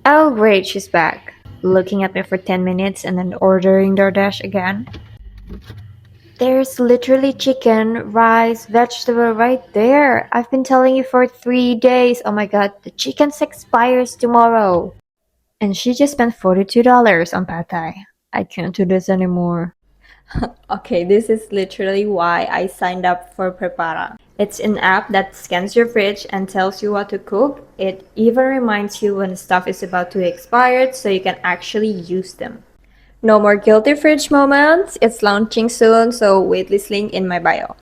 Oh, great, she's back. Looking at me for 10 minutes and then ordering DoorDash again. There's literally chicken, rice, vegetable right there. I've been telling you for 3 days. Oh my god, the chicken expires tomorrow. And she just spent $42 on pad thai. I can't do this anymore. Okay, this is literally why I signed up for Prepara. It's an app that scans your fridge and tells you what to cook. It even reminds you when stuff is about to expire so you can actually use them. No more guilty fridge moments. It's launching soon, so waitlist link in my bio.